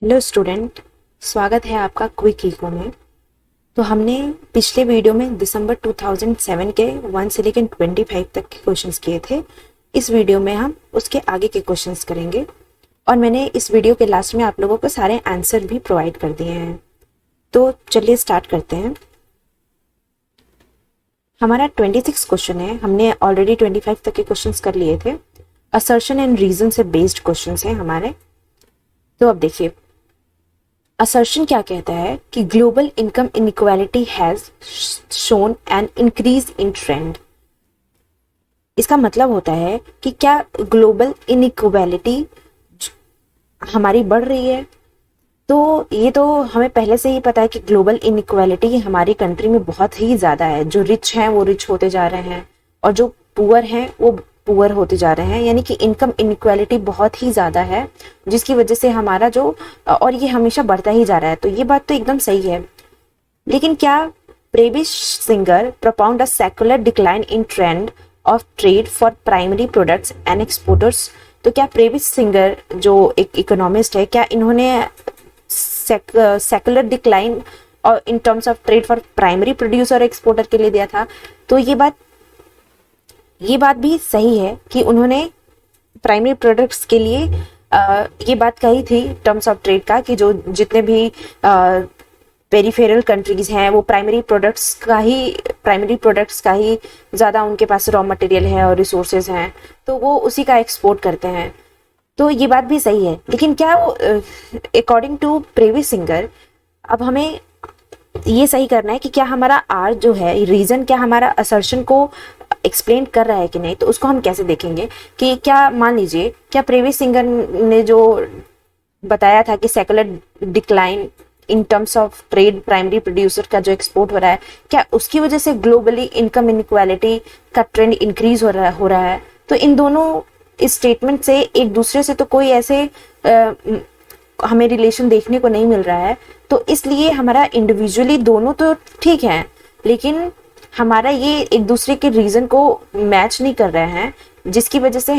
Hello student, स्वागत है आपका क्विक इको में। तो हमने पिछले वीडियो में दिसंबर 2007 के 1 से लेकर 25 तक के क्वेश्चंस किए थे। इस वीडियो में हम उसके आगे के क्वेश्चंस करेंगे और मैंने इस वीडियो के लास्ट में आप लोगों को सारे आंसर भी प्रोवाइड कर दिए हैं। तो चलिए स्टार्ट करते हैं। हमारा 26 क्वेश्चन है। हमने ऑलरेडी 25 तक के क्वेश्चंस कर लिए थे। असर्शन एंड रीजन से बेस्ड क्वेश्चंस हैं हमारे। तो अब देखिए, असर्शन क्या कहता है कि global income inequality has shown an increase in trend. इसका मतलब होता है कि क्या ग्लोबल इनइक्वालिटी हमारी बढ़ रही है। तो ये तो हमें पहले से ही पता है कि ग्लोबल इनइक्वालिटी हमारी कंट्री में बहुत ही ज़्यादा है। जो रिच हैं वो रिच होते जा रहे हैं और जो पुअर हैं वो पुअर होते जा रहे हैं, यानी कि इनकम इनइक्वालिटी बहुत ही ज़्यादा है, जिसकी वजह से हमारा जो और ये हमेशा बढ़ता ही जा रहा है। तो ये बात तो एकदम सही है। लेकिन क्या प्रेविस singer propound a secular decline in trend of trade for primary products and exporters। तो क्या प्रेविस सिंगर जो एक इकोनॉमिस्ट है, क्या इन्होंने सेकुलर डिक्लाइन और in terms of trade for primary producer और एक्सपोर्टर के लिए दिया था? तो ये बात भी सही है कि उन्होंने प्राइमरी प्रोडक्ट्स के लिए ये बात कही थी टर्म्स ऑफ ट्रेड का, कि जो जितने भी पेरिफेरल कंट्रीज हैं वो प्राइमरी प्रोडक्ट्स का ही ज़्यादा उनके पास रॉ मटेरियल है और रिसोर्सेज हैं, तो वो उसी का एक्सपोर्ट करते हैं। तो ये बात भी सही है। लेकिन क्या वो अकॉर्डिंग टू प्रेविस सिंगर, अब हमें ये सही करना है कि क्या हमारा आर जो है रीजन, क्या हमारा असर्शन को एक्सप्लेन कर रहा है कि नहीं। तो उसको हम कैसे देखेंगे कि क्या, मान लीजिए, क्या प्रेविस सिंगर ने जो बताया था कि secular decline in terms of trade primary producer का जो एक्सपोर्ट हो रहा है, क्या उसकी वजह से ग्लोबली इनकम इनइक्वालिटी का ट्रेंड इंक्रीज हो रहा है। तो इन दोनों इस स्टेटमेंट से एक दूसरे से तो कोई ऐसे हमें रिलेशन देखने को नहीं मिल रहा है। तो इसलिए हमारा इंडिविजुअली दोनों तो ठीक है, लेकिन हमारा ये एक दूसरे के रीजन को मैच नहीं कर रहे हैं, जिसकी वजह से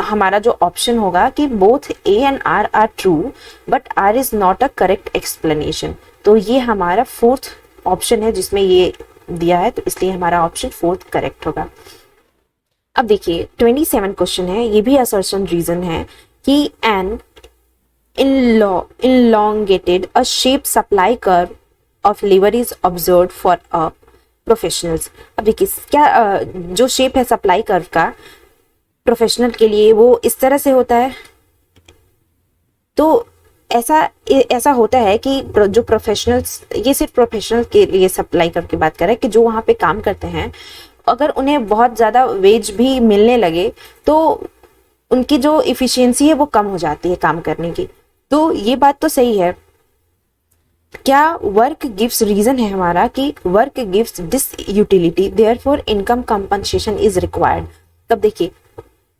हमारा जो ऑप्शन होगा कि both A and R are true but R is not a correct explanation. तो ये हमारा फोर्थ ऑप्शन है जिसमें ये दिया है, तो इसलिए हमारा ऑप्शन फोर्थ करेक्ट होगा। अब देखिए 27 क्वेश्चन है, ये भी असर्शन रीजन है कि N elongated a shape supply curve of labor is observed for a professionals। अब देखिए क्या जो शेप है सप्लाई कर्व का प्रोफेशनल के लिए वो इस तरह से होता है। तो ऐसा होता है कि जो प्रोफेशनल्स, ये सिर्फ प्रोफेशनल के लिए सप्लाई कर्व की बात कर रहे हैं कि जो वहाँ पे काम करते हैं, अगर उन्हें बहुत ज़्यादा वेज भी मिलने लगे तो उनकी जो इफिशियंसी है वो कम हो जाती है काम करने की। तो ये बात तो सही है। क्या वर्क गिव्स रीजन है हमारा कि work gives disutility, therefore income compensation is required. तब देखिए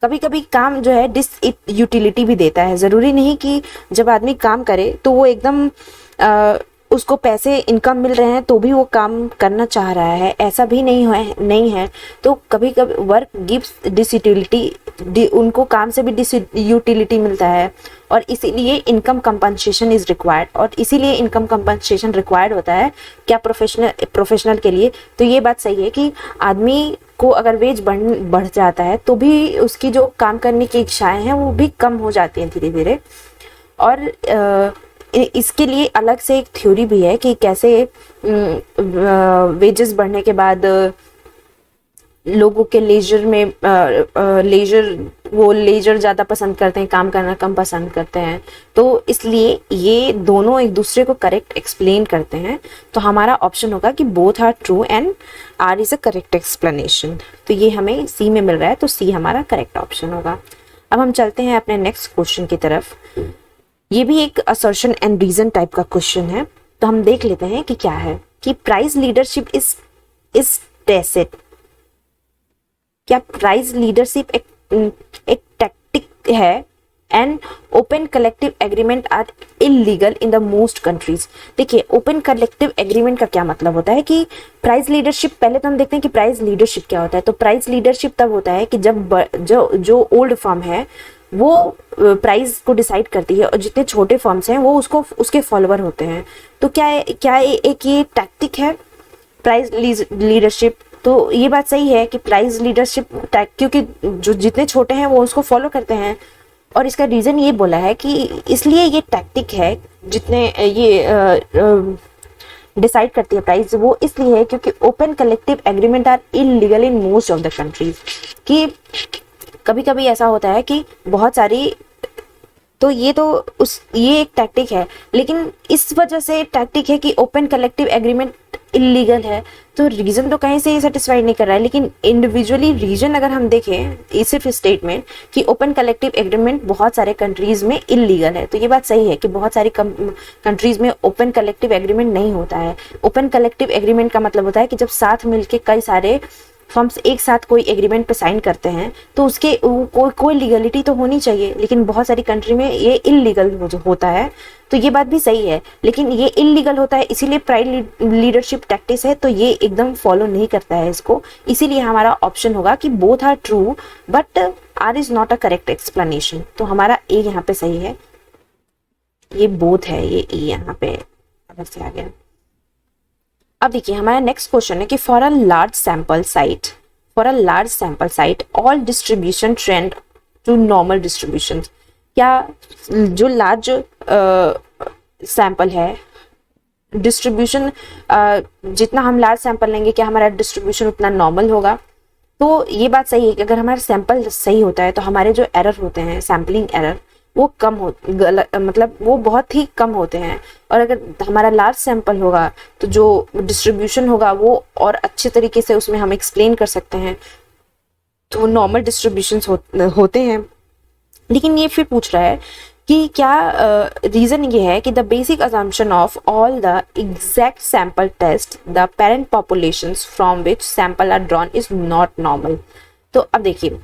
कभी कभी काम जो है डिस यूटिलिटी भी देता है। जरूरी नहीं कि जब आदमी काम करे तो वो एकदम उसको पैसे इनकम मिल रहे हैं तो भी वो काम करना चाह रहा है, ऐसा भी नहीं है। तो कभी कभी वर्क गिव्स डिसयूटिलिटी, उनको काम से भी डिसयूटिलिटी मिलता है और इसीलिए इनकम कंपनसेशन इज रिक्वायर्ड। और इसीलिए इनकम कंपनसेशन रिक्वायर्ड होता है क्या, प्रोफेशनल के लिए। तो ये बात सही है कि आदमी को अगर वेज बढ़ जाता है तो भी उसकी जो काम करने की इच्छाएं हैं वो भी कम हो जाती हैं धीरे धीरे। और इसके लिए अलग से एक थ्योरी भी है कि कैसे वेजेस बढ़ने के बाद लोगों के लेजर ज़्यादा पसंद करते हैं, काम करना कम पसंद करते हैं। तो इसलिए ये दोनों एक दूसरे को करेक्ट एक्सप्लेन करते हैं। तो हमारा ऑप्शन होगा कि both are true and R is a correct explanation. तो ये हमें सी में मिल रहा है, तो सी हमारा करेक्ट ऑप्शन होगा। अब हम चलते हैं अपने नेक्स्ट क्वेश्चन की तरफ। ये भी एक असर्शन एंड रीजन टाइप का क्वेश्चन है। तो हम देख लेते हैं कि क्या है कि प्राइस लीडरशिप इज टैसिट। क्या प्राइस लीडरशिप एक टैक्टिक है and open collective agreement are illegal in the most countries. देखिए ओपन कलेक्टिव एग्रीमेंट का क्या मतलब होता है कि प्राइस लीडरशिप, पहले तो हम देखते हैं कि प्राइस लीडरशिप क्या होता है। तो प्राइस लीडरशिप तब होता है कि जब जो ओल्ड फर्म है वो प्राइस को डिसाइड करती है, और जितने छोटे फर्म्स हैं वो उसको उसके फॉलोअर होते हैं। तो एक ये टैक्टिक है प्राइस लीडरशिप। तो ये बात सही है कि प्राइस लीडरशिप, क्योंकि जो जितने छोटे हैं वो उसको फॉलो करते हैं, और इसका रीजन ये बोला है कि इसलिए ये टैक्टिक है, जितने ये डिसाइड करती है प्राइस, वो इसलिए है क्योंकि open collective agreement are illegal in most of the countries. कि कभी कभी ऐसा होता है कि बहुत सारी, तो ये एक टैक्टिक है, लेकिन इस वजह से टैक्टिक है कि ओपन कलेक्टिव एग्रीमेंट इलीगल है, तो रीजन तो कहीं से ही सेटिस्फाइड नहीं कर रहा है। लेकिन इंडिविजुअली रीजन अगर हम देखें, सिर्फ स्टेटमेंट कि ओपन कलेक्टिव एग्रीमेंट बहुत सारे कंट्रीज में इलीगल है, तो ये बात सही है कि बहुत सारी कंट्रीज में ओपन कलेक्टिव एग्रीमेंट नहीं होता है। ओपन कलेक्टिव एग्रीमेंट का मतलब होता है कि जब साथ मिलके कई सारे फर्म्स एक साथ कोई एग्रीमेंट पे साइन करते हैं तो उसके कोई लीगलिटी तो होनी चाहिए, लेकिन बहुत सारी कंट्री में ये इलीगल होता है। तो ये बात भी सही है, लेकिन ये इलीगल होता है इसीलिए प्राइड लीडरशिप टैक्टिस है, तो ये एकदम फॉलो नहीं करता है इसको। इसीलिए हमारा ऑप्शन होगा कि both are true but R is not a correct explanation. तो हमारा ए यहाँ पे सही है, ये बोथ है, ये ए यहाँ पे अलग से आ गया। अब देखिए हमारा नेक्स्ट क्वेश्चन है कि for a large sample size all distribution trend to normal distribution. क्या जो लार्ज सैंपल है, डिस्ट्रीब्यूशन जितना हम लार्ज सैंपल लेंगे क्या हमारा डिस्ट्रीब्यूशन उतना नॉर्मल होगा? तो ये बात सही है कि अगर हमारा सैंपल सही होता है तो हमारे जो एरर होते हैं, सैम्पलिंग एरर, वो कम हो, मतलब वो बहुत ही कम होते हैं। और अगर हमारा लार्ज सैंपल होगा तो जो डिस्ट्रीब्यूशन होगा वो और अच्छे तरीके से उसमें हम एक्सप्लेन कर सकते हैं, तो नॉर्मल डिस्ट्रीब्यूशंस होते हैं। लेकिन ये फिर पूछ रहा है कि क्या रीजन ये है कि the basic assumption of all the exact sample test the parent populations from which sample are drawn is not normal. तो अब देखिए,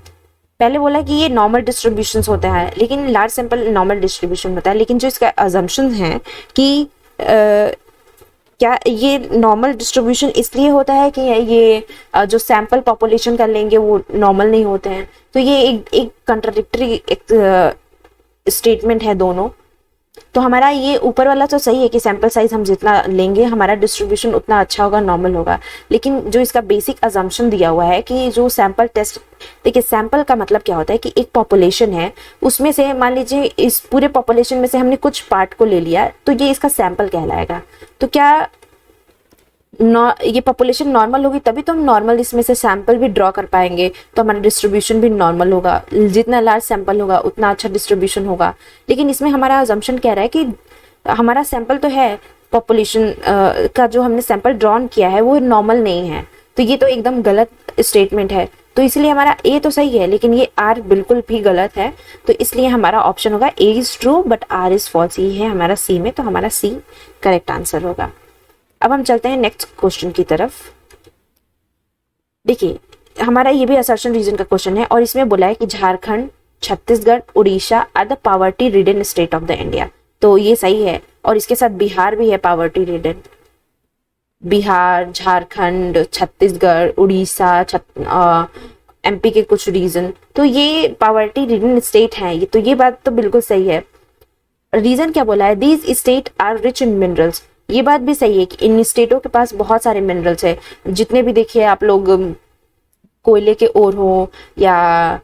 पहले बोला कि ये नॉर्मल डिस्ट्रीब्यूशंस होता है, लेकिन लार्ज सैंपल नॉर्मल डिस्ट्रीब्यूशन होता है, लेकिन जो इसका अजम्पशन है कि क्या ये नॉर्मल डिस्ट्रीब्यूशन इसलिए होता है कि ये जो सैंपल पॉपुलेशन का लेंगे वो नॉर्मल नहीं होते हैं। तो ये एक कंट्राडिक्टरी स्टेटमेंट है दोनों। तो हमारा ये ऊपर वाला तो सही है कि सैंपल साइज हम जितना लेंगे हमारा डिस्ट्रीब्यूशन उतना अच्छा होगा, नॉर्मल होगा। लेकिन जो इसका बेसिक अजम्पशन दिया हुआ है कि जो सैंपल टेस्ट, देखिए सैंपल का मतलब क्या होता है कि एक पॉपुलेशन है, उसमें से मान लीजिए इस पूरे पॉपुलेशन में से हमने कुछ पार्ट को ले लिया, तो ये इसका सैंपल कहलाएगा। तो क्या ये पॉपुलेशन नॉर्मल होगी तभी तो हम नॉर्मल इसमें से सैंपल भी ड्रॉ कर पाएंगे, तो हमारा डिस्ट्रीब्यूशन भी नॉर्मल होगा। जितना लार्ज सैंपल होगा उतना अच्छा डिस्ट्रीब्यूशन होगा। लेकिन इसमें हमारा अजम्पशन कह रहा है कि हमारा सैंपल तो है, पॉपुलेशन का जो हमने सैंपल ड्रॉन किया है वो नॉर्मल नहीं है, तो ये तो एकदम गलत स्टेटमेंट है। तो इसलिए हमारा ए तो सही है, लेकिन ये आर बिल्कुल भी गलत है। तो इसलिए हमारा ऑप्शन होगा A is true but R is false. ये है हमारा सी में, तो हमारा सी करेक्ट आंसर होगा। अब हम चलते हैं नेक्स्ट क्वेश्चन की तरफ। देखिए हमारा ये भी असर्शन रीजन का क्वेश्चन है, और इसमें बोला है कि Jharkhand, Chhattisgarh, Orissa are the poverty ridden state of the India. तो ये सही है, और इसके साथ बिहार भी है poverty ridden. Bihar, Jharkhand, Chhattisgarh, Orissa, MP के कुछ रीजन, तो ये पावर्टी रिडन स्टेट हैं। ये तो ये बात तो बिल्कुल सही है। रीजन क्या बोला है? These state are rich in minerals. ये बात भी सही है कि इन स्टेटों के पास बहुत सारे मिनरल्स है। जितने भी देखिए आप लोग, कोयले के ओर हो या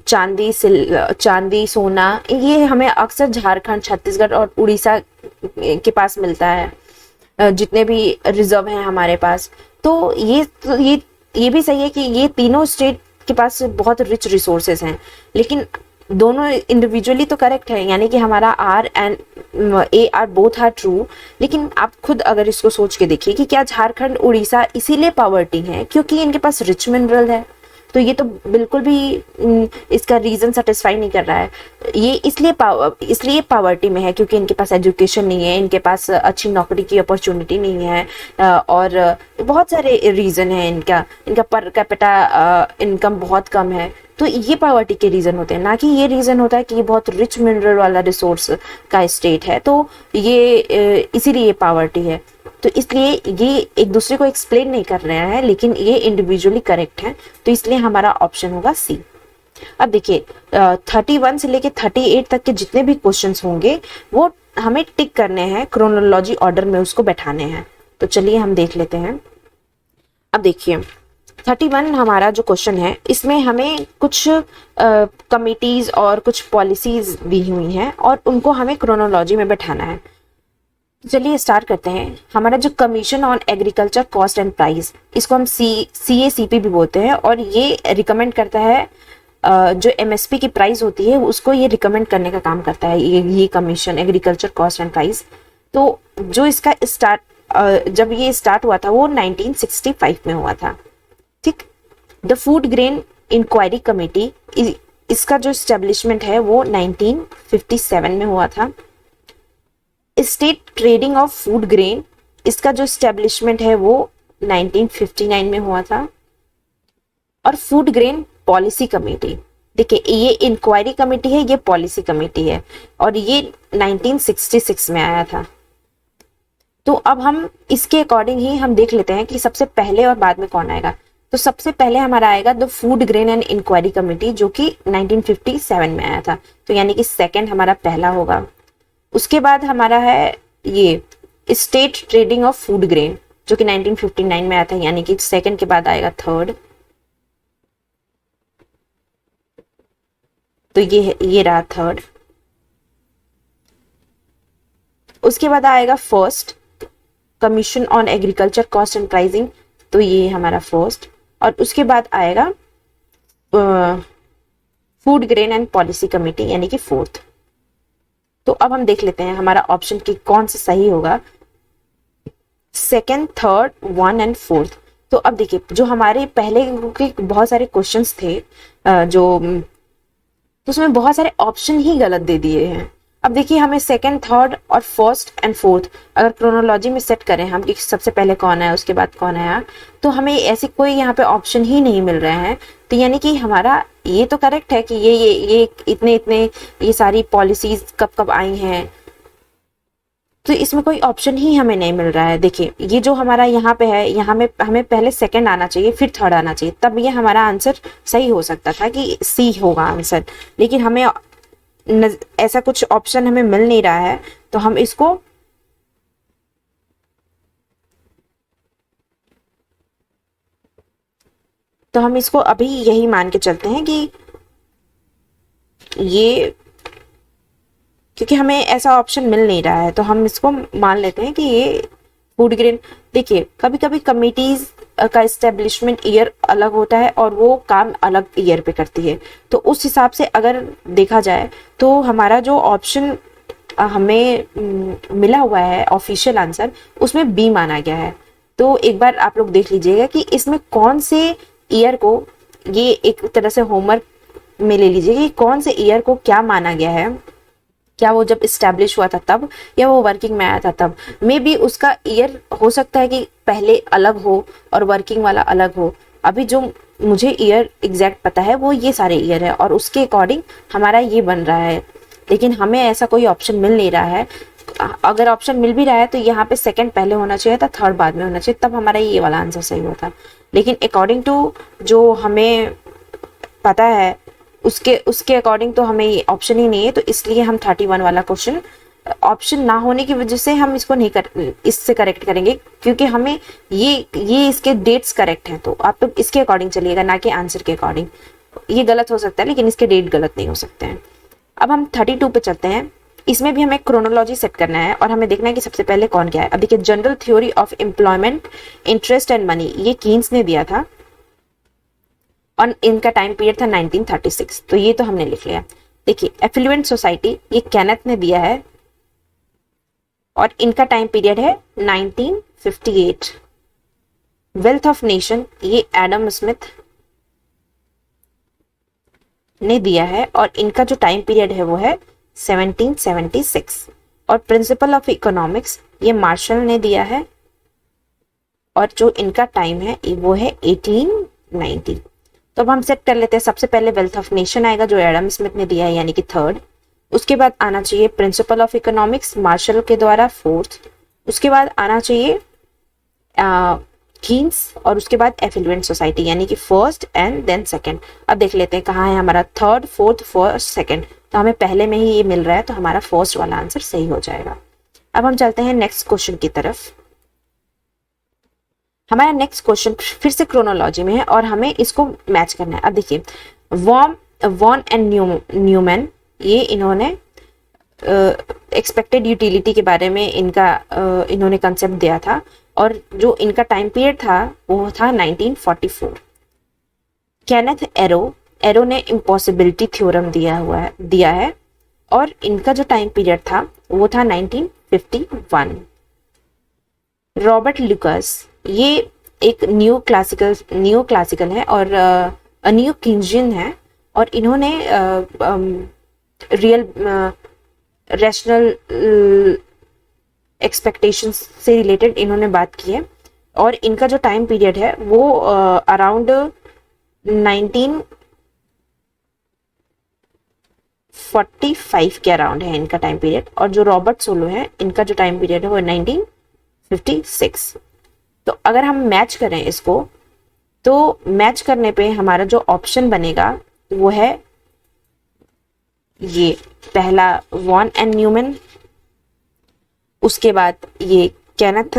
चांदी, सोना, ये हमें अक्सर झारखंड, छत्तीसगढ़ और उड़ीसा के पास मिलता है, जितने भी रिजर्व हैं हमारे पास। तो ये भी सही है कि ये तीनों स्टेट के पास बहुत रिच रिसोर्सेज हैं, लेकिन दोनों इंडिविजुअली तो करेक्ट है, यानी कि हमारा R and A are both are true. लेकिन आप खुद अगर इसको सोच के देखिए कि क्या झारखंड, उड़ीसा इसीलिए पावर्टी है क्योंकि इनके पास रिच मिनरल है? तो ये तो बिल्कुल भी इसका रीजन सेटिस्फाई नहीं कर रहा है। ये इसलिए पावर्टी में है क्योंकि इनके पास एजुकेशन नहीं है, इनके पास अच्छी नौकरी की अपॉर्चुनिटी नहीं है, और बहुत सारे रीजन है। इनका पर कैपिटा इनकम बहुत कम है। तो ये पावर्टी के रीजन होते हैं, ना कि ये रीजन होता है कि ये बहुत रिच मिनरल वाला रिसोर्स का स्टेट है, तो ये इसीलिए पावर्टी है। तो इसलिए ये एक दूसरे को एक्सप्लेन नहीं कर रहे हैं, लेकिन ये इंडिविजुअली करेक्ट है। तो इसलिए हमारा ऑप्शन होगा सी। अब देखिए 31 से लेके 38 तक के जितने भी क्वेश्चंस होंगे वो हमें टिक करने हैं, क्रोनोलॉजी ऑर्डर में उसको बैठाने हैं। तो चलिए हम देख लेते हैं। अब देखिए 31 हमारा जो क्वेश्चन है इसमें हमें कुछ कमिटीज और कुछ पॉलिसीज दी हुई हैं और उनको हमें क्रोनोलॉजी में बैठाना है। चलिए स्टार्ट करते हैं। हमारा जो commission on agriculture cost and price, इसको हम CACP भी बोलते हैं, और ये रिकमेंड करता है जो MSP की प्राइस होती है उसको ये रिकमेंड करने का काम करता है, ये commission agriculture cost and price. तो जो इसका जब ये स्टार्ट हुआ था वो 1965 में हुआ था, ठीक। The food grain inquiry committee, इसका जो स्टेब्लिशमेंट है वो 1957 में हुआ था। State trading of food grain, इसका जो स्टेब्लिशमेंट है वो 1959 में हुआ था। और फूड ग्रेन पॉलिसी कमेटी, देखिए ये इंक्वायरी कमेटी है, ये पॉलिसी कमेटी है, और ये 1966 में आया था। तो अब हम इसके अकॉर्डिंग ही हम देख लेते हैं कि सबसे पहले और बाद में कौन आएगा। तो सबसे पहले हमारा आएगा the food grain and inquiry committee, जो कि 1957 में आया था, तो यानी कि सेकंड हमारा पहला होगा। उसके बाद हमारा है ये state trading of food grain, जो कि 1959 में आया था, यानी कि सेकंड के बाद आएगा थर्ड। तो ये रहा थर्ड। उसके बाद आएगा first commission on agriculture cost and pricing, तो ये हमारा फर्स्ट। और उसके बाद आएगा food grain and policy committee, यानी कि फोर्थ। तो अब हम देख लेते हैं हमारा ऑप्शन की कौन सा सही होगा, second, third, one and fourth. तो अब देखिए जो हमारे पहले के बहुत सारे क्वेश्चंस थे तो उसमें बहुत सारे ऑप्शन ही गलत दे दिए हैं। अब देखिए हमें सेकंड, थर्ड और फर्स्ट एंड फोर्थ अगर क्रोनोलॉजी में सेट करें हम कि सबसे पहले कौन है उसके बाद कौन आया, तो हमें ऐसे कोई यहाँ पे ऑप्शन ही नहीं मिल रहे हैं। तो यानी कि हमारा ये तो करेक्ट है कि ये इतने इतने ये सारी पॉलिसीज कब कब आई हैं, तो इसमें कोई ऑप्शन ही हमें नहीं मिल रहा है। देखिए ये जो हमारा यहाँ पे है, यहाँ में हमें पहले सेकंड आना चाहिए फिर थर्ड आना चाहिए, तब ये हमारा आंसर सही हो सकता था कि सी होगा आंसर। लेकिन हमें ऐसा कुछ ऑप्शन हमें मिल नहीं रहा है, तो हम इसको अभी यही मान के चलते हैं कि ये, क्योंकि हमें ऐसा ऑप्शन मिल नहीं रहा है तो हम इसको मान लेते हैं कि ये फूड ग्रेन। देखिए कभी कभी कमिटीज का एस्टेब्लिशमेंट ईयर अलग होता है और वो काम अलग ईयर पे करती है, तो उस हिसाब से अगर देखा जाए तो हमारा जो ऑप्शन हमें मिला हुआ है ऑफिशियल आंसर, उसमें बी माना गया है। तो एक बार आप लोग देख लीजिएगा कि इसमें कौन से ईयर को, ये एक तरह से होमवर्क में ले लीजिए कि कौन से ईयर को क्या माना गया है, क्या वो जब इस्टेब्लिश हुआ था तब या वो वर्किंग में आया था तब। मे बी उसका ईयर हो सकता है कि पहले अलग हो और वर्किंग वाला अलग हो। अभी जो मुझे ईयर एग्जैक्ट पता है वो ये सारे ईयर है और उसके अकॉर्डिंग हमारा ये बन रहा है, लेकिन हमें ऐसा कोई ऑप्शन मिल नहीं रहा है। अगर ऑप्शन मिल भी रहा है तो यहाँ पे सेकंड पहले होना चाहिए था, थर्ड बाद में होना चाहिए, तब हमारा ये वाला आंसर सही होता। लेकिन अकॉर्डिंग टू जो हमें पता है उसके अकॉर्डिंग तो हमें ये ऑप्शन ही नहीं है, तो इसलिए हम 31 वाला क्वेश्चन ऑप्शन ना होने की वजह से हम इसको नहीं इससे करेक्ट करेंगे, क्योंकि हमें ये इसके डेट्स करेक्ट हैं। तो आप लोग इसके अकॉर्डिंग चलिएगा, ना कि आंसर के अकॉर्डिंग। ये गलत हो सकता है लेकिन इसके डेट गलत नहीं हो सकते हैं। अब हम 32 पे चलते हैं। इसमें भी हमें क्रोनोलॉजी सेट करना है और हमें देखना है कि सबसे पहले कौन क्या है। अब देखिए general theory of employment, interest and money, ये कीन्स ने दिया था और इनका टाइम पीरियड था 1936, तो ये तो हमने लिख लिया। देखिए एफिलुएंट सोसाइटी, ये केनेथ ने दिया है और इनका टाइम पीरियड है 1958। वेल्थ ऑफ नेशन, ये एडम स्मिथ ने दिया है और इनका जो टाइम पीरियड है वो है 1776। और प्रिंसिपल ऑफ इकोनॉमिक्स, ये मार्शल ने दिया है और जो इनका टाइम है वो है 1890। तो अब हम सेट कर लेते हैं। सबसे पहले वेल्थ ऑफ नेशन आएगा जो एडम स्मिथ ने दिया है, यानी कि थर्ड। उसके बाद आना चाहिए प्रिंसिपल ऑफ इकोनॉमिक्स, मार्शल के द्वारा, फोर्थ। उसके बाद आना चाहिए कीन्स और उसके बाद एफिलुएंट सोसाइटी, यानी कि फर्स्ट एंड देन सेकंड। अब देख लेते हैं कहाँ है हमारा थर्ड, फोर्थ, फर्स्ट, सेकंड, तो हमें पहले में ही ये मिल रहा है, तो हमारा फर्स्ट वाला आंसर सही हो जाएगा। अब हम चलते हैं नेक्स्ट क्वेश्चन की तरफ। हमारा नेक्स्ट क्वेश्चन फिर से क्रोनोलॉजी में है और हमें इसको मैच करना है। अब देखिए, वॉन एंड न्यूमैन, ये इन्होंने एक्सपेक्टेड यूटिलिटी के बारे में इन्होंने कंसेप्ट दिया था, और जो इनका टाइम पीरियड था वो था 1944। केनेथ एरो ने इम्पॉसिबिलिटी थ्योरम दिया है और इनका जो टाइम पीरियड था वो था 1951। रॉबर्ट लुकास, ये एक न्यू क्लासिकल है और न्यू किंजियन है, और इन्होंने रियल रैशनल एक्सपेक्टेशंस से रिलेटेड इन्होंने बात की है, और इनका जो टाइम पीरियड है वो अराउंड 1945 के अराउंड है इनका टाइम पीरियड, और जो रॉबर्ट सोलो है इनका जो टाइम पीरियड है वो 1956। तो अगर हम मैच करें इसको, तो मैच करने पे हमारा जो ऑप्शन बनेगा वो है ये पहला वॉन एंड न्यूमैन, उसके बाद ये केनेथ,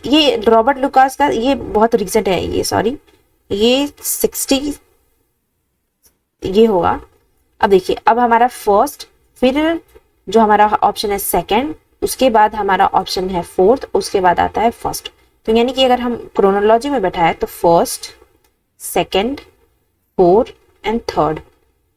ये रॉबर्ट लुकास का ये बहुत रिसेंट है, ये 60 ये होगा। अब देखिए, अब हमारा फर्स्ट, फिर जो हमारा ऑप्शन है सेकंड, उसके बाद हमारा ऑप्शन है फोर्थ, उसके बाद आता है फर्स्ट। तो यानी कि अगर हम क्रोनोलॉजी में बैठा है तो first, second, fourth and third.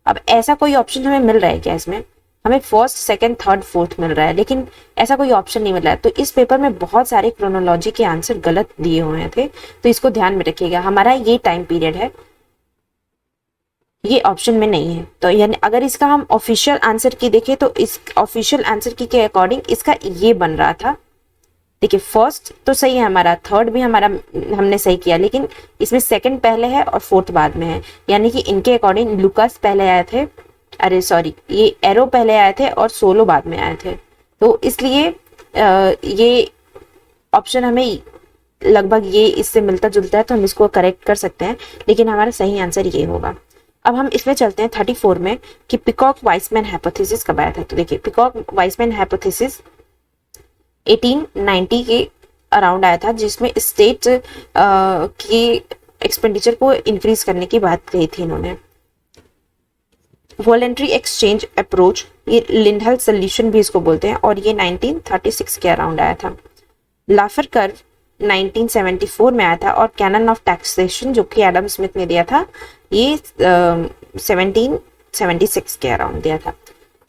अब ऐसा कोई ऑप्शन हमें मिल रहा है क्या इसमें? हमें फर्स्ट, सेकंड, थर्ड, फोर्थ मिल रहा है, लेकिन ऐसा कोई ऑप्शन नहीं मिल रहा है। तो इस पेपर में बहुत सारे क्रोनोलॉजी के आंसर गलत दिए हुए थे, तो इसको ध्यान में रखिएगा। हमारा ये टाइम पीरियड है, ये ऑप्शन में नहीं है। तो यानी अगर इसका हम ऑफिशियल आंसर की देखें तो इस ऑफिशियल आंसर की के अकॉर्डिंग इसका ये बन रहा था। देखिए, फर्स्ट तो सही है हमारा, थर्ड भी हमारा हमने सही किया, लेकिन इसमें सेकंड पहले है और फोर्थ बाद में है, यानी कि इनके अकॉर्डिंग लुकास पहले आए थे, ये एरो पहले आए थे और सोलो बाद में आए थे। तो इसलिए ये ऑप्शन हमें लगभग ये इससे मिलता जुलता है, तो हम इसको करेक्ट कर सकते हैं, लेकिन हमारा सही आंसर ये होगा। अब हम इसमें चलते हैं 34 में कि पिकॉक वाइसमैन हाइपोथेसिस कब आया था। तो देखिए, पिकॉक वाइसमैन हाइपोथेसिस 1890 के अराउंड आया था, जिसमें स्टेट की एक्सपेंडिचर को इंक्रीज करने की बात कही थी इन्होंने। वॉलेंट्री एक्सचेंज अप्रोच, ये लिंडहल सोल्यूशन भी इसको बोलते हैं, और ये 1936 के अराउंड आया था। लाफर कर्व 1974 में आया था, और कैनन ऑफ टैक्सेशन जो कि एडम स्मिथ ने दिया था, ये 1776 के अराउंड दिया था।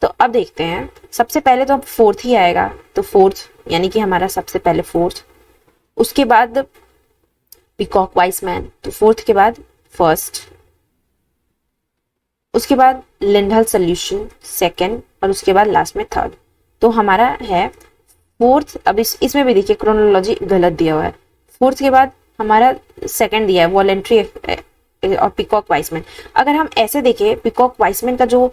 तो अब देखते हैं, सबसे पहले तो फोर्थ ही आएगा, तो फोर्थ यानी कि हमारा सबसे पहले फोर्थ, उसके बाद पिकॉक वाइसमैन, तो फोर्थ के बाद फर्स्ट, उसके बाद लिंडहल सोल्यूशन सेकंड, और उसके बाद लास्ट में थर्ड। तो हमारा है फोर्थ। अब इसमें भी देखिए क्रोनोलॉजी गलत दिया हुआ है। फोर्थ के बाद हमारा सेकंड दिया है वॉलेंट्री और पिकॉक वाइसमैन। अगर हम ऐसे देखें, पिकॉक वाइसमैन का जो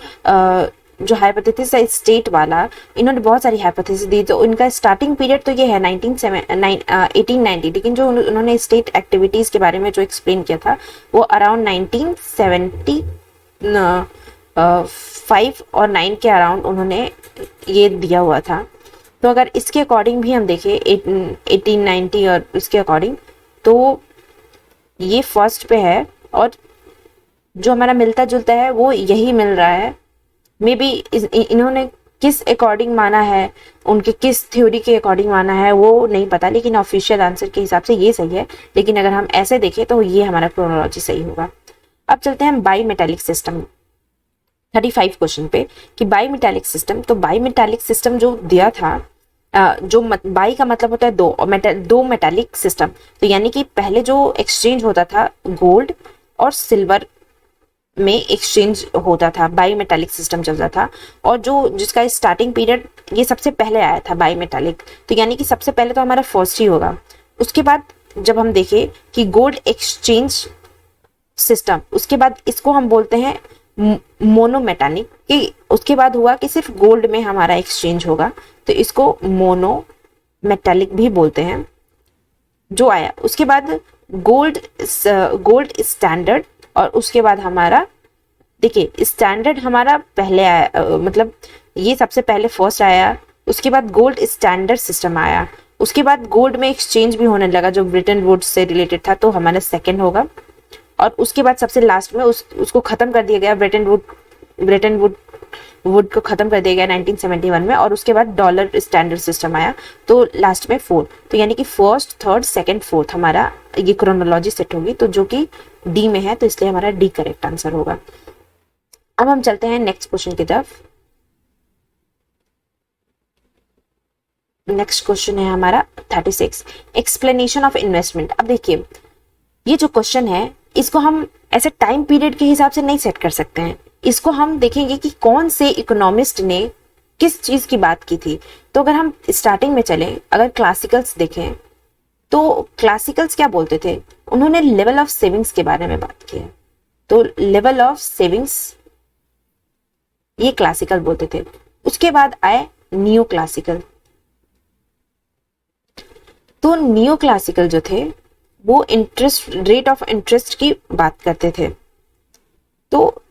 हाइपोथेसिस है स्टेट वाला, इन्होंने बहुत सारी हाइपोथेसिस दी, तो इनका स्टार्टिंग पीरियड तो ये है 1890, लेकिन जो उन्होंने स्टेट एक्टिविटीज के बारे में जो एक्सप्लेन किया था वो अराउंड 1975 और 9 के अराउंड उन्होंने ये दिया हुआ था। तो अगर इसके अकॉर्डिंग भी हम देखें 1890 और इसके अकॉर्डिंग, तो ये फर्स्ट पे है, और जो हमारा मिलता जुलता है वो यही मिल रहा है। मे बी इन्होंने किस अकॉर्डिंग माना है, उनके किस थ्योरी के अकॉर्डिंग माना है वो नहीं पता, लेकिन ऑफिशियल आंसर के हिसाब से ये सही है। लेकिन अगर हम ऐसे देखें तो ये हमारा क्रोनोलॉजी सही होगा। अब चलते हैं बाई मेटालिक सिस्टम 35 क्वेश्चन पे कि बाई मेटालिक सिस्टम। तो बाई मेटालिक सिस्टम जो दिया था, बाई का मतलब होता है दो मेटालिक सिस्टम। तो यानी कि पहले जो एक्सचेंज होता था गोल्ड और सिल्वर में एक्सचेंज होता था, बाई मेटालिक सिस्टम चलता था, और जिसका स्टार्टिंग पीरियड ये सबसे पहले आया था बाई मेटालिक। तो यानी कि सबसे पहले तो हमारा फर्स्ट ही होगा। उसके बाद जब हम देखें कि गोल्ड एक्सचेंज सिस्टम, उसके बाद इसको हम बोलते हैं मोनोमेटालिक, कि उसके बाद हुआ कि सिर्फ गोल्ड में हमारा एक्सचेंज होगा, तो इसको मोनोमेटालिक भी बोलते हैं। जो आया, उसके बाद गोल्ड गोल्ड स्टैंडर्ड, और उसके बाद हमारा देखिए स्टैंडर्ड हमारा पहले आया, मतलब ये सबसे पहले फर्स्ट आया, उसके बाद गोल्ड स्टैंडर्ड सिस्टम आया, उसके बाद गोल्ड में एक्सचेंज भी होने लगा जो ब्रिटेन वुड्स से रिलेटेड था, तो हमारा सेकंड होगा। और उसके बाद सबसे लास्ट में उसको खत्म कर दिया गया, ब्रिटेन वुड को खत्म कर दिया गया 1971 में, और उसके बाद डॉलर स्टैंडर्ड सिस्टम आया, तो लास्ट में फोर्थ। तो यानी कि फर्स्ट, थर्ड, सेकंड, फोर्थ हमारा ये क्रोनोलॉजी सेट होगी, तो जो कि डी में है, तो इसलिए हमारा डी करेक्ट आंसर होगा। अब हम चलते हैं नेक्स्ट क्वेश्चन की तरफ। नेक्स्ट क्वेश्चन है हमारा 36, एक्सप्लेनेशन ऑफ इन्वेस्टमेंट। अब देखिए ये जो क्वेश्चन है इसको हम ऐसे टाइम पीरियड के हिसाब से नहीं सेट कर सकते हैं, इसको हम देखेंगे कि कौन से इकोनॉमिस्ट ने किस चीज की बात की थी। तो अगर हम स्टार्टिंग में चलें, अगर क्लासिकल्स देखें तो क्लासिकल्स क्या बोलते थे, उन्होंने लेवल ऑफ सेविंग्स के बारे में बात की है। तो लेवल ऑफ सेविंग्स ये क्लासिकल बोलते थे। उसके बाद आए नियो क्लासिकल। तो नियो क्लासिकल जो थे वो इंटरेस्ट रेट ऑफ इंटरेस्ट की बात करते थे, तो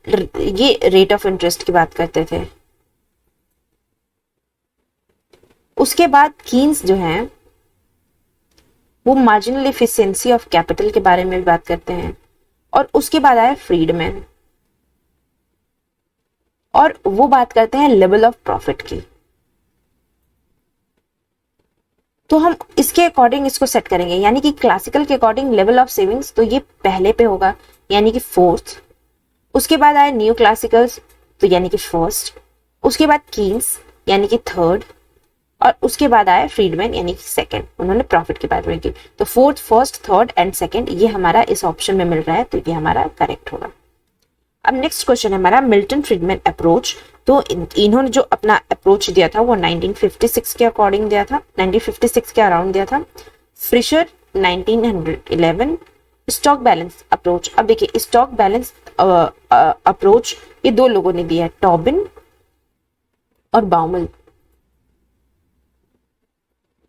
ये रेट ऑफ इंटरेस्ट की बात करते थे। उसके बाद कीन्स जो हैं वो मार्जिनल एफिशिएंसी ऑफ कैपिटल के बारे में भी बात करते हैं। और उसके बाद आया फ्रीडमैन, और वो बात करते हैं लेवल ऑफ प्रॉफिट की। तो हम इसके अकॉर्डिंग इसको सेट करेंगे, यानी कि क्लासिकल के अकॉर्डिंग लेवल ऑफ सेविंग्स तो ये पहले पे होगा, यानी कि फोर्थ। उसके बाद आए न्यू क्लासिकल्स, तो यानी कि फर्स्ट। उसके बाद कीन्स यानी कि थर्ड, और उसके बाद आया फ्रीडमैन यानी कि सेकंड। उन्होंने प्रॉफिट की बात की। तो fourth, first, third and second ये हमारा इस ऑप्शन में मिल रहा है, तो ये हमारा करेक्ट होगा। अब नेक्स्ट क्वेश्चन है हमारा मिल्टन फ्रीडमैन अप्रोच। तो इन्होंने जो अपना अप्रोच दिया था वो 1956 के अकॉर्डिंग दिया था, 1956 के अराउंड दिया था। फ्रिशर 1911। स्टॉक बैलेंस अप्रोच, अब देखिए स्टॉक बैलेंस अप्रोच ये दो लोगों ने दिया है, टॉबिन और बाउमल।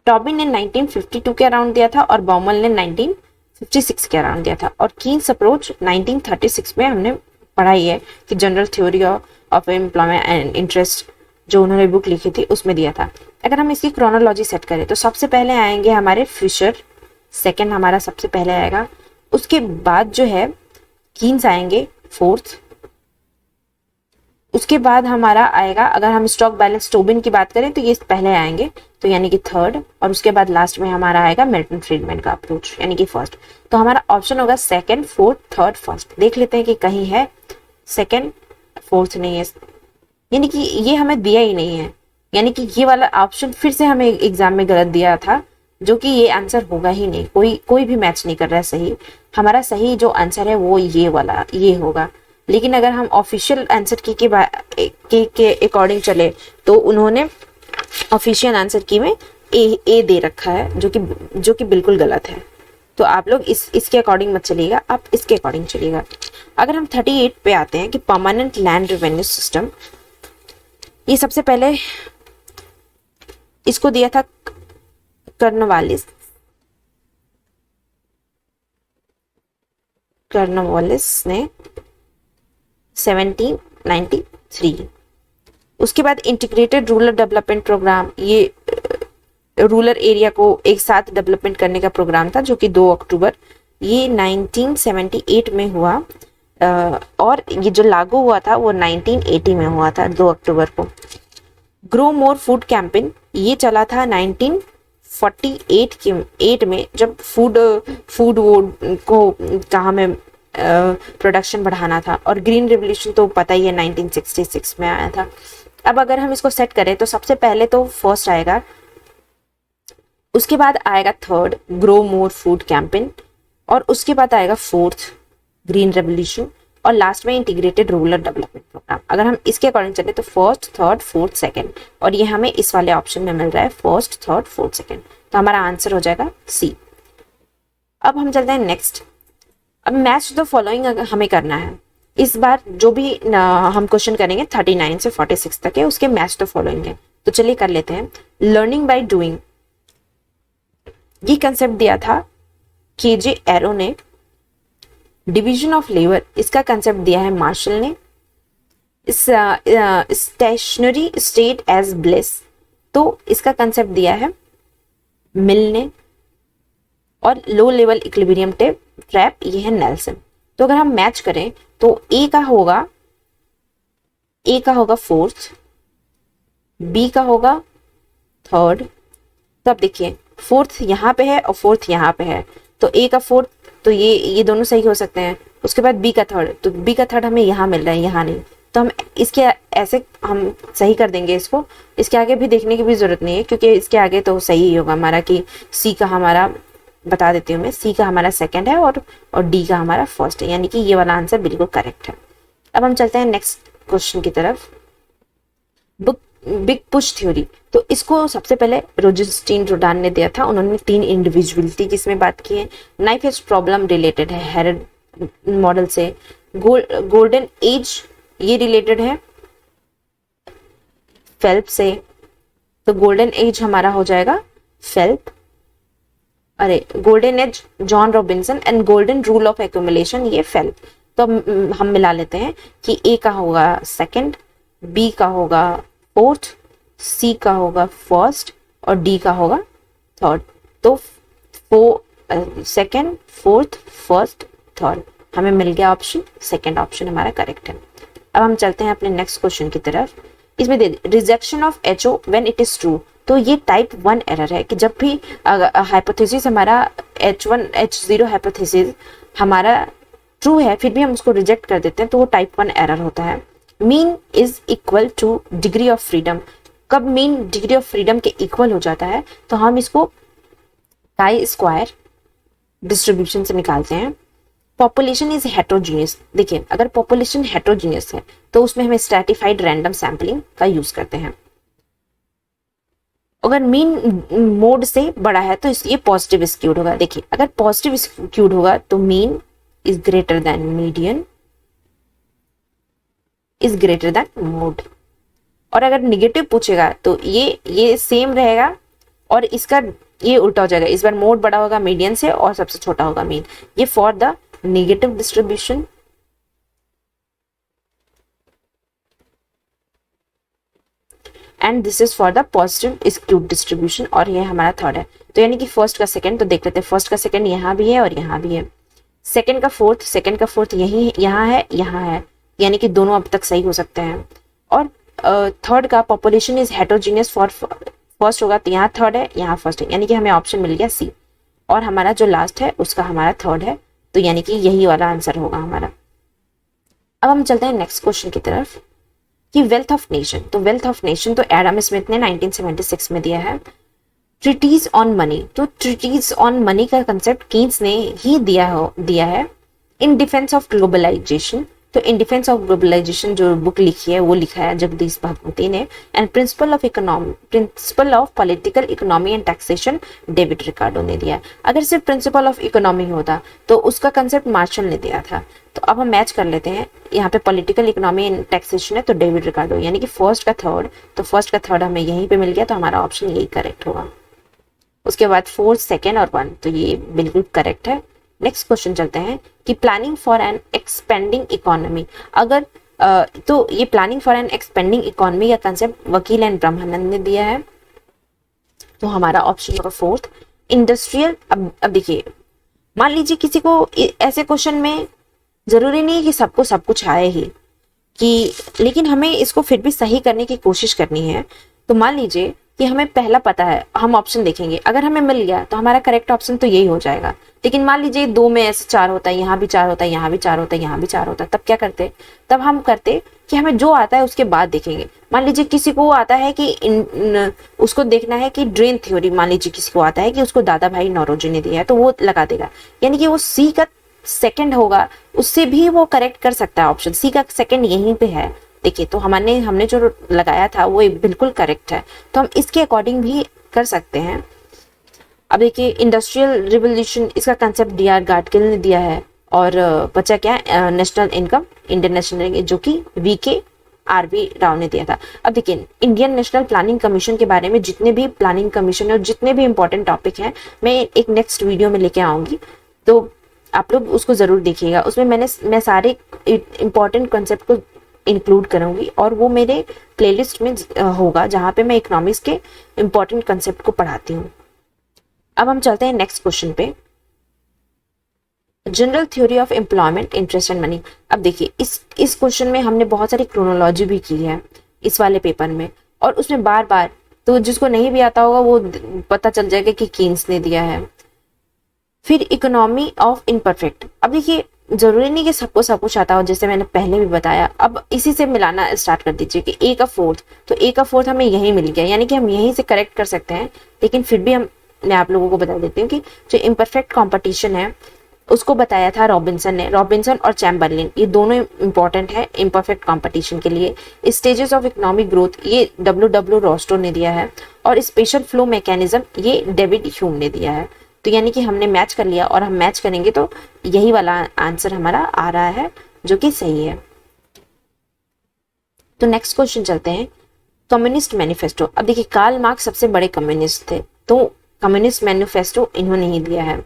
टॉबिन ने 1952 के अराउंड दिया था और बाउमल ने 1956 के अराउंड दिया था। और कीन्स अप्रोच 1936 में हमने पढ़ाई है कि general theory of employment and interest जो उन्होंने बुक लिखी थी उसमें दिया था। अगर हम इसकी क्रोनोलॉजी सेट करें तो सबसे पहले आएंगे हमारे फिशर, सेकंड हमारा सबसे पहले आएगा। उसके बाद जो है कीन्स आएंगे फोर्थ। उसके बाद हमारा आएगा, अगर हम स्टॉक बैलेंस टोबिन की बात करें तो ये पहले आएंगे, तो यानी कि थर्ड। और उसके बाद लास्ट में हमारा आएगा मिल्टन फ्रीडमैन का अप्रोच यानी कि फर्स्ट। तो हमारा ऑप्शन होगा सेकंड, फोर्थ, थर्ड, फर्स्ट। देख लेते हैं कि कहीं है सेकंड, फोर्थ नहीं है, यानी कि ये हमें दिया ही नहीं है, यानी कि ये वाला ऑप्शन फिर से हमें एग्जाम में गलत दिया था, जो कि ये आंसर होगा ही नहीं। कोई भी मैच नहीं कर रहा है सही। हमारा सही जो आंसर है वो ये वाला ये होगा। लेकिन अगर हम ऑफिशियल आंसर की के अकॉर्डिंग चले तो उन्होंने ऑफिशियल आंसर की में ए दे रखा है, जो कि बिल्कुल गलत है। तो आप लोग इसके अकॉर्डिंग मत चलिएगा, आप इसके अकॉर्डिंग चलिएगा। अगर हम 38 पे आते हैं कि परमानेंट लैंड रेवेन्यू सिस्टम, ये सबसे पहले इसको दिया था कर्नवालिस ने 1793। उसके बाद इंटीग्रेटेड रूरल डेवलपमेंट प्रोग्राम, ये रूरल एरिया को एक साथ डेवलपमेंट करने का प्रोग्राम था, जो कि 2 अक्टूबर ये 1978 में हुआ। और ये जो लागू हुआ था वो 1980 में हुआ था 2 अक्टूबर को। ग्रो मोर फूड कैंपेन ये चला था 1948 में, जब फूड को कहाँ में प्रोडक्शन बढ़ाना था। और ग्रीन रेवोल्यूशन तो पता ही है 1966 में आया था। अब अगर हम इसको सेट करें तो सबसे पहले तो फर्स्ट आएगा, उसके बाद आएगा third grow more food campaign, और उसके बाद आएगा फोर्थ ग्रीन रेवोल्यूशन, और लास्ट में इंटीग्रेटेड रूरल डेवलपमेंट प्रोग्राम। अगर हम इसके अकॉर्डिंग चले तो फर्स्ट, थर्ड, फोर्थ, सेकंड, और ये हमें इस वाले ऑप्शन में मिल रहा है फर्स्ट, थर्ड, फोर्थ, सेकंड। तो हमारा आंसर हो जाएगा सी। अब हम चलते हैं नेक्स्ट। अब मैच द फॉलोइंग हमें करना है। इस बार जो भी हम क्वेश्चन करेंगे 39 से 46 तक है, उसके मैच द फॉलोइंग है। तो चलिए कर लेते हैं। लर्निंग बाय डूइंग, ये कंसेप्ट दिया था केजे एरो ने। डिवीजन ऑफ लेबर, इसका कंसेप्ट दिया है मार्शल ने। स्टेशनरी स्टेट एज ब्लिस, तो इसका कंसेप्ट दिया है मिल ने। और लो लेवल इक्विलिब्रियम ट्रैप, ये है नेल्सन। तो अगर हम मैच करें तो ए का होगा फोर्थ, बी का होगा थर्ड। तो अब देखिए फोर्थ यहाँ पे है और फोर्थ यहाँ पे है, तो ए का फोर्थ, तो ये दोनों सही हो सकते हैं। उसके बाद बी का थर्ड, तो बी का थर्ड हमें यहाँ मिल रहा है, यहाँ नहीं, तो हम इसके ऐसे हम सही कर देंगे इसको। इसके आगे भी देखने की भी जरूरत नहीं है, क्योंकि इसके आगे तो सही ही होगा हमारा कि सी का हमारा, बता देती हूँ मैं, सी का हमारा सेकंड है और डी का हमारा फर्स्ट है, यानी कि ये वाला आंसर बिल्कुल करेक्ट है। अब हम चलते हैं नेक्स्ट क्वेश्चन की तरफ। बिग पुश थ्योरी, तो इसको सबसे पहले रोजेस्टीन रोडान ने दिया था। उन्होंने 3 इंडिविजुअलिटी की इसमें बात की है। नाइफ एज प्रॉब्लम रिलेटेड है हेरड मॉडल से। गोल्डन एज ये रिलेटेड है फेल्प से, तो गोल्डन एज हमारा हो जाएगा फेल्प। अरे golden age John Robinson and golden rule of accumulation, ये फेल्प। तो हम मिला लेते हैं कि ए का होगा सेकंड, बी का होगा फोर्थ, सी का होगा फर्स्ट और डी का होगा थर्ड। तो सेकंड, फोर्थ, फर्स्ट, थर्ड, हमें मिल गया ऑप्शन सेकंड, ऑप्शन हमारा करेक्ट है। अब हम चलते हैं अपने नेक्स्ट क्वेश्चन की तरफ। इसमें the rejection of H O when it is true, तो ये टाइप 1 एरर है कि जब भी हाइपोथेसिस हमारा H1 H0 हाइपोथेसिस हमारा ट्रू है फिर भी हम उसको रिजेक्ट कर देते हैं, तो वो टाइप 1 एरर होता है। Mean is equal two degree of freedom, कब मीन डिग्री ऑफ फ्रीडम के इक्वल हो जाता है तो हम इसको काई स्क्वायर डिस्ट्रीब्यूशन से निकालते हैं। पॉपुलेशन इज हेट्रोजीनियस, देखिए अगर पॉपुलेशन हेट्रोजीनियस है तो उसमें हम स्ट्रैटिफाइड रैंडम सैम्पलिंग का यूज करते हैं। अगर मीन मोड से बड़ा है तो ये पॉजिटिव स्क्यूड होगा। देखिए अगर पॉजिटिव स्क्यूड होगा तो mean is greater than median is greater than mode. और अगर निगेटिव पूछेगा तो ये सेम रहेगा और इसका ये उल्टा हो जाएगा, इस बार मोड बड़ा होगा मीडियन से और सबसे छोटा होगा मीन। ये for the negative distribution. And this is for the positive skewed distribution, और ये हमारा थर्ड है। तो यानी कि फर्स्ट का सेकंड, तो देख लेते हैं फर्स्ट का सेकंड यहाँ भी है और यहाँ भी है। सेकंड का फोर्थ यही यहाँ है, यानी कि दोनों अब तक सही हो सकते हैं। और थर्ड का population is heterogeneous for first होगा, तो यहाँ थर्ड है यहाँ फर्स्ट है, यानी कि हमें ऑप्शन मिल गया सी। और हमारा जो लास्ट है उसका हमारा थर्ड है, तो यानी कि यही वाला आंसर होगा हमारा। अब हम चलते हैं नेक्स्ट क्वेश्चन की तरफ कि वेल्थ ऑफ नेशन। तो वेल्थ ऑफ नेशन तो एडम स्मिथ ने 1976 में दिया है। ट्रीटीज ऑन मनी, तो ट्रीटीज ऑन मनी का कंसेप्ट कीन्स ने ही दिया है। इन डिफेंस ऑफ ग्लोबलाइजेशन, तो इन डिफेंस ऑफ ग्लोबलाइजेशन जो बुक लिखी है वो लिखा है जगदीश भागवती ने। And principle of political economy and taxation David Ricardo ने दिया है। अगर सिर्फ प्रिंसिपल ऑफ इकोनॉमी होता तो उसका कंसेप्ट मार्शल ने दिया था। तो अब हम मैच कर लेते हैं, यहाँ पे पॉलिटिकल इकोनॉमी एंड टैक्सेशन है तो डेविड रिकार्डो, यानी कि फर्स्ट का थर्ड, तो फर्स्ट का थर्ड हमें यहीं पे मिल गया, तो हमारा ऑप्शन यही करेक्ट होगा। उसके बाद फोर्थ, सेकेंड और 1, तो ये बिल्कुल करेक्ट है। नेक्स्ट क्वेश्चन चलते हैं कि planning for an expanding economy. अगर तो ये planning for an expanding economy का कंसेप्ट वकील एंड ब्रह्मानंद ने दिया है, तो हमारा ऑप्शन होगा फोर्थ। इंडस्ट्रियल, अब देखिए मान लीजिए किसी को ऐसे क्वेश्चन में जरूरी नहीं है कि सबको सब कुछ आए ही कि, लेकिन हमें इसको फिर भी सही करने की कोशिश करनी है। तो मान लीजिए कि हमें पहला पता है, हम ऑप्शन देखेंगे, अगर हमें मिल गया तो हमारा करेक्ट ऑप्शन तो यही हो जाएगा। लेकिन मान लीजिए 2 में ऐसे 4 होता है, यहाँ भी 4 होता है, यहाँ भी 4 होता है, यहाँ भी 4 होता है, तब क्या करते? तब हम करते कि हमें जो आता है उसके बाद देखेंगे। मान लीजिए किसी को आता है कि उसको देखना है कि ड्रेन थ्योरी, मान लीजिए किसी को आता है कि उसको दादा भाई नौरोजी ने दिया है, तो वो लगा देगा, यानी कि वो सी का सेकंड होगा, उससे भी वो करेक्ट कर सकता है। ऑप्शन सी का सेकंड यहीं पे है, देखिए तो हमने जो लगाया था वो बिल्कुल करेक्ट है, तो हम इसके अकॉर्डिंग भी कर सकते हैं। अब देखिए इंडस्ट्रियल रिवोल्यूशन, इसका कंसेप्ट डीआर गाडगिल ने दिया है। और बचा क्या, नेशनल इनकम, इंडियन नेशनल, जो कि वीके आरवी राव ने दिया था। अब देखिए, इंडियन नेशनल प्लानिंग कमीशन के बारे में जितने भी प्लानिंग कमीशन और जितने भी इंपॉर्टेंट टॉपिक हैं मैं एक नेक्स्ट वीडियो में लेके आऊंगी, तो आप लोग उसको जरूर देखिएगा। उसमें मैं सारे इंपॉर्टेंट कॉन्सेप्ट को इंक्लूड करूंगी और वो मेरे प्लेलिस्ट में होगा जहाँ पे मैं इकोनॉमिक्स के इंपॉर्टेंट कंसेप्ट को पढ़ाती हूँ। अब हम चलते हैं नेक्स्ट क्वेश्चन पे, general theory of employment, interest and money. अब देखिए, इस क्वेश्चन में हमने बहुत सारी क्रोनोलॉजी भी की है इस वाले पेपर में, और उसमें बार बार, तो जिसको नहीं भी आता होगा वो पता चल जाएगा कि कीन्स ने दिया है। फिर इकोनॉमी ऑफ इम्परफेक्ट। अब देखिए, जरूरी नहीं कि सबको सब कुछ आता हो, जैसे मैंने पहले भी बताया। अब इसी से मिलाना स्टार्ट कर दीजिए कि ए का फोर्थ, तो ए का फोर्थ हमें यही मिल गया, यानी कि हम यहीं से करेक्ट कर सकते हैं। लेकिन फिर भी मैं आप लोगों को बता देती हूँ कि जो इम्परफेक्ट कॉम्पिटिशन है उसको बताया था रॉबिन्सन ने। रॉबिन्सन और चैम्बरलिन, ये दोनों इंपॉर्टेंट है इम्परफेक्ट कंपटीशन के लिए। स्टेजेस ऑफ इकोनॉमिक ग्रोथ, ये डब्ल्यू रोस्टो ने दिया है, और स्पेशल फ्लो मैकेनिज्म, ये डेविड ह्यूम ने दिया है। तो यानी कि हमने मैच कर लिया, और हम मैच करेंगे तो यही वाला आंसर हमारा आ रहा है, जो कि सही है। तो नेक्स्ट क्वेश्चन चलते हैं, कम्युनिस्ट मैनिफेस्टो। अब देखिए, कार्ल मार्क्स सबसे बड़े कम्युनिस्ट थे, तो कम्युनिस्ट मैनिफेस्टो इन्होंने ही दिया है।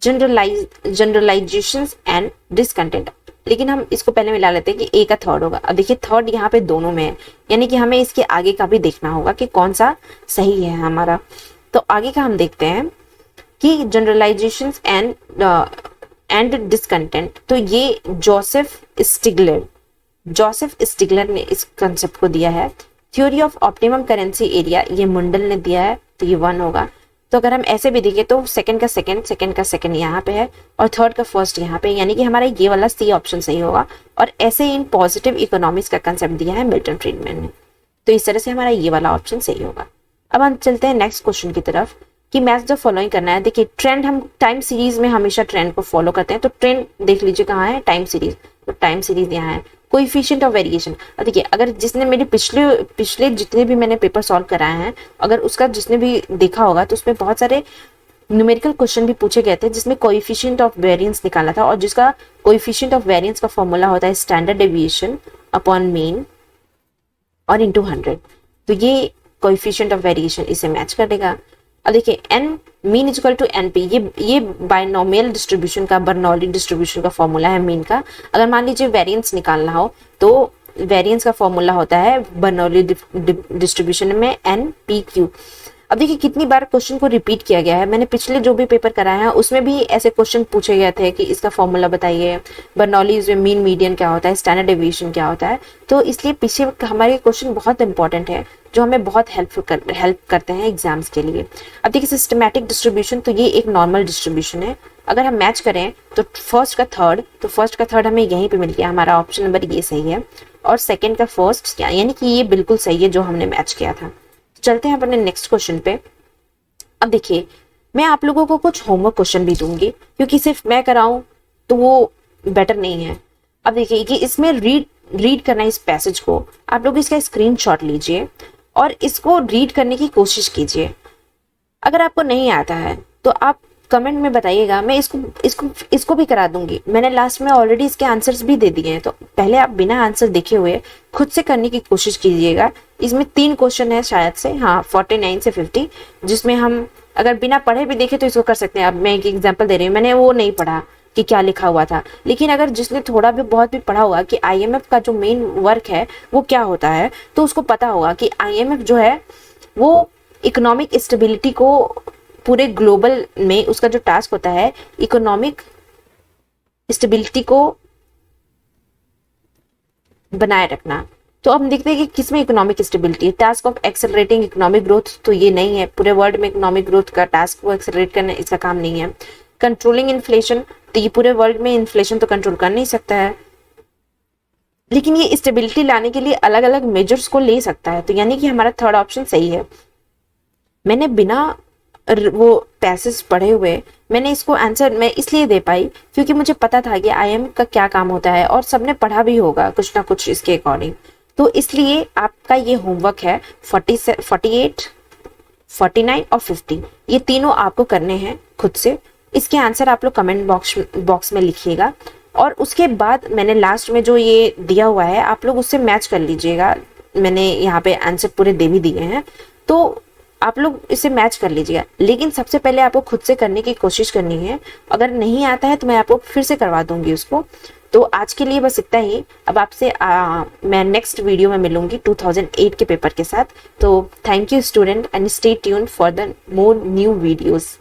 जनरलाइजेशंस एंड डिसकंटेंट, लेकिन हम इसको पहले मिला लेते हैं कि ए का थर्ड होगा। अब देखिए, थर्ड यहाँ पे दोनों में है, यानी कि हमें इसके आगे का भी देखना होगा कि कौन सा सही है हमारा। तो आगे का हम देखते हैं कि जनरलाइजेशंस एंड डिसकंटेंट, तो ये जोसेफ स्टिगलर ने इस कंसेप्ट को दिया है। Theory of optimum currency area, ये मुंडल ने दिया है, तो ये 1 होगा। तो अगर हम ऐसे भी देखें तो सेकंड का सेकंड यहाँ पे है, और थर्ड का फर्स्ट यहाँ पे, यानी कि हमारा ये वाला सी ऑप्शन सही होगा। और ऐसे इन पॉजिटिव इकोनॉमिक्स का कंसेप्ट दिया है मिल्टन फ्रीडमैन ने, तो इस तरह से हमारा ये वाला ऑप्शन सही होगा। अब हम चलते हैं नेक्स्ट क्वेश्चन की तरफ कि मैच द फॉलोइंग करना है। देखिए, ट्रेंड, हम टाइम सीरीज में हमेशा ट्रेंड को फॉलो करते हैं, तो ट्रेंड देख लीजिए कहाँ है, टाइम सीरीज, तो टाइम सीरीज यहाँ है। कोएफिशिएंट ऑफ वेरिएशन, देखिए, अगर जिसने मेरे पिछले जितने भी मैंने पेपर सॉल्व कराए हैं, अगर उसका जिसने भी देखा होगा तो उसमें बहुत सारे न्यूमेरिकल क्वेश्चन भी पूछे गए थे जिसमें कोएफिशिएंट ऑफ वेरिएंस निकाला था, और जिसका कोएफिशिएंट ऑफ वेरिएंस का फॉर्मूला होता है स्टैंडर्ड डेविएशन अपॉन मीन और इंटू 100। तो ये कोएफिशिएंट ऑफ वेरिएशन इसे मैच करेगा। अब देखिए, n mean is equal to np, ये बाइनोमियल डिस्ट्रीब्यूशन का, बर्नौली डिस्ट्रीब्यूशन का फॉर्मूला है मीन का। अगर मान लीजिए वेरिएंस निकालना हो तो वेरिएंस का फॉर्मूला होता है बर्नौली डिस्ट्रीब्यूशन में एन पी क्यू। अब देखिए, कितनी बार क्वेश्चन को रिपीट किया गया है। मैंने पिछले जो भी पेपर कराए हैं उसमें भी ऐसे क्वेश्चन पूछे गए थे कि इसका फॉर्मूला बताइए, बर्नौली में मीन मीडियन क्या होता है, स्टैंडर्ड डेविएशन क्या होता है। तो इसलिए पीछे हमारे क्वेश्चन बहुत इंपॉर्टेंट है, जो हमें बहुत हेल्प करते हैं एग्जाम्स के लिए। अब देखिए, सिस्टमैटिक डिस्ट्रीब्यूशन, तो ये एक नॉर्मल डिस्ट्रीब्यूशन है। अगर हम मैच करें तो फर्स्ट का थर्ड हमें यहीं पे मिल गया, हमारा ऑप्शन नंबर ये सही है। और सेकंड का फर्स्ट, यानी कि ये बिल्कुल सही है जो हमने मैच किया था। चलते हैं अपने नेक्स्ट क्वेश्चन पे। अब देखिए, मैं आप लोगों को कुछ होमवर्क क्वेश्चन भी दूंगी, क्योंकि सिर्फ मैं कराऊं तो वो बेटर नहीं है। अब देखिए कि इसमें रीड करना इस पैसेज को, आप लोग इसका स्क्रीनशॉट लीजिए और इसको रीड करने की कोशिश कीजिए। अगर आपको नहीं आता है तो आप कमेंट में बताइएगा, मैं इसको भी करा दूंगी। मैंने लास्ट में ऑलरेडी इसके आंसर्स भी दे दिए हैं, तो पहले आप बिना आंसर देखे हुए खुद से करने की कोशिश कीजिएगा। इसमें 3 क्वेश्चन है शायद से, हाँ 49 से 50, जिसमें हम अगर बिना पढ़े भी देखे तो इसको कर सकते हैं। अब मैं एक एग्जाम्पल दे रही हूँ, मैंने वो नहीं पढ़ा कि क्या लिखा हुआ था, लेकिन अगर जिसने थोड़ा भी बहुत भी पढ़ा होगा कि IMF का जो मेन वर्क है वो क्या होता है, तो उसको पता होगा कि IMF जो है वो इकोनॉमिक स्टेबिलिटी को पूरे ग्लोबल में, उसका जो टास्क होता है इकोनॉमिक स्टेबिलिटी को बनाए रखना। तो अब हम देखते हैं कि किसमें इकोनॉमिक स्टेबिलिटी है। Task of accelerating economic growth, तो ये नहीं है, पूरे वर्ल्ड में इकोनॉमिक ग्रोथ का टास्क को एक्सेलरेट करना इसका काम नहीं है। कंट्रोलिंग इन्फ्लेशन, तो ये पूरे वर्ल्ड में इन्फ्लेशन तो कंट्रोल कर नहीं सकता है, लेकिन ये स्टेबिलिटी लाने के लिए अलग अलग मेजर्स को ले सकता है। तो यानी कि हमारा थर्ड ऑप्शन सही है। मैंने बिना वो पैसेज पढ़े हुए मैंने इसको आंसर मैं इसलिए दे पाई क्योंकि मुझे पता था कि IMF का क्या काम होता है, और सबने पढ़ा भी होगा कुछ ना कुछ इसके अकॉर्डिंग। तो इसलिए आपका ये होमवर्क है 48, 49 और 50, ये तीनों आपको करने हैं खुद से। इसके आंसर आप लोग कमेंट बॉक्स में लिखिएगा, और उसके बाद मैंने लास्ट में जो ये दिया हुआ है आप लोग उससे मैच कर लीजिएगा। मैंने यहाँ पे आंसर पूरे दे भी दिए हैं, तो आप लोग इसे मैच कर लीजिएगा। लेकिन सबसे पहले आपको खुद से करने की कोशिश करनी है। अगर नहीं आता है तो मैं आपको फिर से करवा दूंगी उसको। तो आज के लिए बस इतना ही। अब आपसे मैं नेक्स्ट वीडियो में मिलूंगी 2008 के पेपर के साथ। तो thank you student and stay tuned for the more new videos.